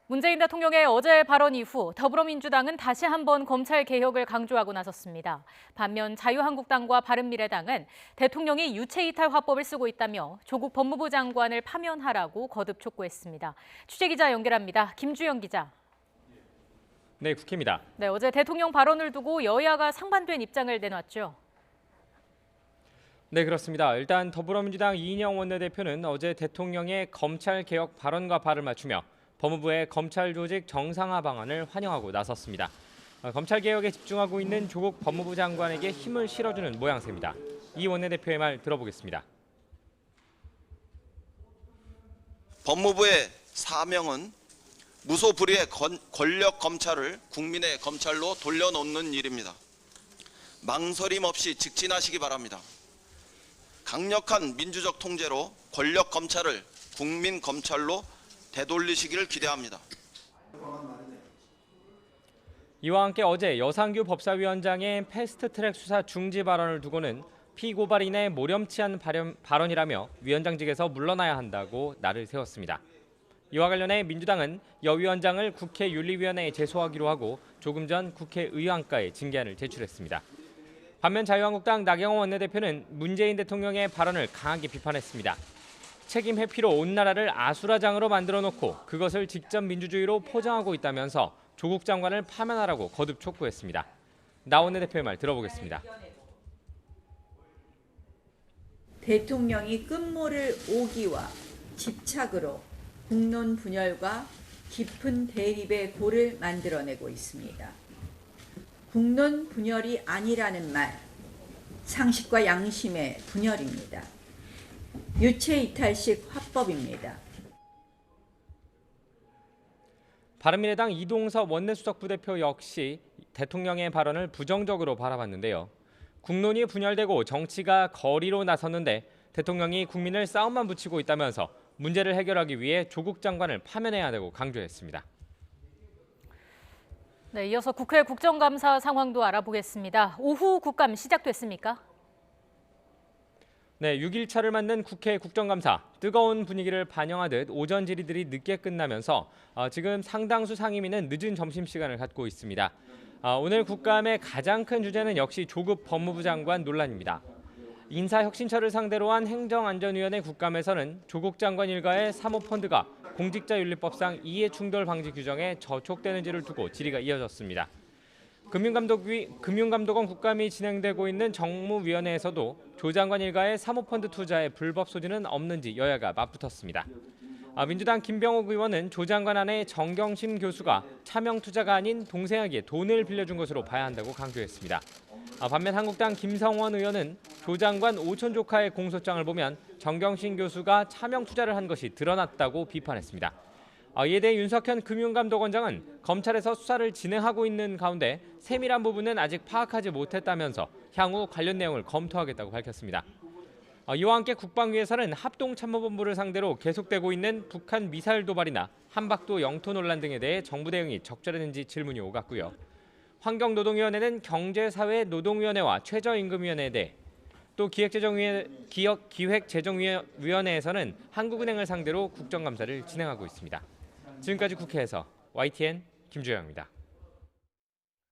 문재인 대통령의 어제 발언 이후 더불어민주당은 다시 한번 검찰 개혁을 강조하고 나섰습니다. 반면 자유한국당과 바른미래당은 대통령이 유체이탈 화법을 쓰고 있다며 조국 법무부 장관을 파면하라고 거듭 촉구했습니다. 취재기자 연결합니다. 김주영 기자. 네, 국회입니다. 네, 어제 대통령 발언을 두고 여야가 상반된 입장을 내놨죠. 네, 그렇습니다. 일단 더불어민주당 이인영 원내대표는 어제 대통령의 검찰 개혁 발언과 발을 맞추며 법무부의 검찰 조직 정상화 방안을 환영하고 나섰습니다. 검찰 개혁에 집중하고 있는 조국 법무부 장관에게 힘을 실어주는 모양새입니다. 이 원내대표의 말 들어보겠습니다. 법무부의 사명은 무소불위의 권력 검찰을 국민의 검찰로 돌려놓는 일입니다. 망설임 없이 직진하시기 바랍니다. 강력한 민주적 통제로 권력 검찰을 국민 검찰로 되돌리시기를 기대합니다. 이와 함께 어제 여상규 법사위원장의 패스트트랙 수사 중지 발언을 두고는 피고발인의 모렴치한 발언이라며 위원장직에서 물러나야 한다고 날을 세웠습니다. 이와 관련해 민주당은 여 위원장을 국회 윤리위원회에 제소하기로 하고 조금 전 국회의안과에 징계안을 제출했습니다. 반면 자유한국당 나경원 원내대표는 문재인 대통령의 발언을 강하게 비판했습니다. 책임 회피로 온 나라를 아수라장으로 만들어 놓고 그것을 직접 민주주의로 포장하고 있다면서 조국 장관을 파면하라고 거듭 촉구했습니다. 나 원내대표의 말 들어보겠습니다. 대통령이 끝모를 오기와 집착으로 국론 분열과 깊은 대립의 골을 만들어내고 있습니다. 국론 분열이 아니라는 말, 상식과 양심의 분열입니다. 유체이탈식 화법입니다. 바른미래당 이동섭 원내수석 부대표 역시 대통령의 발언을 부정적으로 바라봤는데요. 국론이 분열되고 정치가 거리로 나섰는데 대통령이 국민을 싸움만 붙이고 있다면서 문제를 해결하기 위해 조국 장관을 파면해야 한다고 강조했습니다. 네, 이어서 국회 국정감사 상황도 알아보겠습니다. 오후 국감 시작됐습니까? 네, 6일차를 맞는 국회 국정감사. 뜨거운 분위기를 반영하듯 오전 질의들이 늦게 끝나면서 지금 상당수 상임위는 늦은 점심시간을 갖고 있습니다. 오늘 국감의 가장 큰 주제는 역시 조국 법무부 장관 논란입니다. 인사혁신처를 상대로 한 행정안전위원회 국감에서는 조국 장관 일가의 사모펀드가 공직자윤리법상 이해충돌 방지 규정에 저촉되는지를 두고 질의가 이어졌습니다. 금융감독원 국감이 진행되고 있는 정무위원회에서도 조 장관 일가의 사모펀드 투자에 불법 소지는 없는지 여야가 맞붙었습니다. 민주당 김병옥 의원은 조 장관 아내 정경심 교수가 차명 투자가 아닌 동생에게 돈을 빌려준 것으로 봐야 한다고 강조했습니다. 반면 한국당 김성원 의원은 조 장관 오촌 조카의 공소장을 보면 정경심 교수가 차명 투자를 한 것이 드러났다고 비판했습니다. 이에 대해 윤석현 금융감독원장은 검찰에서 수사를 진행하고 있는 가운데 세밀한 부분은 아직 파악하지 못했다면서 향후 관련 내용을 검토하겠다고 밝혔습니다. 이와 함께 국방위에서는 합동참모본부를 상대로 계속되고 있는 북한 미사일 도발이나 한박도 영토 논란 등에 대해 정부 대응이 적절했는지 질문이 오갔고요. 환경노동위원회는 경제사회노동위원회와 최저임금위원회에 대해 또 기획재정위원회에서는 한국은행을 상대로 국정감사를 진행하고 있습니다. 지금까지 국회에서 YTN 김주영입니다.